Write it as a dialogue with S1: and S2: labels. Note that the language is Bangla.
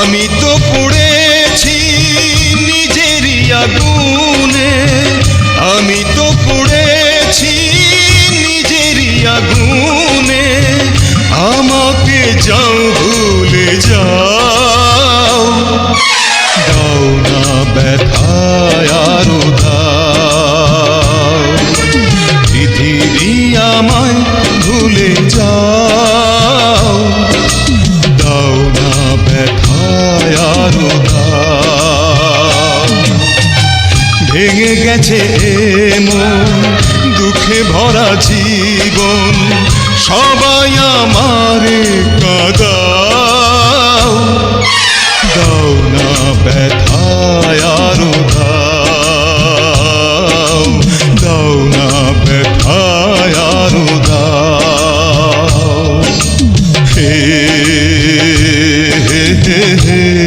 S1: আমি তো পড়েছি নিজেরই আগুনে, আমি তো পড়েছি নিজেরই আগুনে। আমাকে যাও ভুলে যাও, দাও না ব্যথায় আরো দাও। পৃথিবী আমায় ভুলে যাও, দাও না ব্যথায় আরো দাও। ভেঙে গেছে মন, দুঃখে ভরা জীবন, সবাই আমারে কাঁদাও, দাও না ব্যথায় আরো দাও, দাও না ব্যথায় আরো দাও। হে হে হে হে।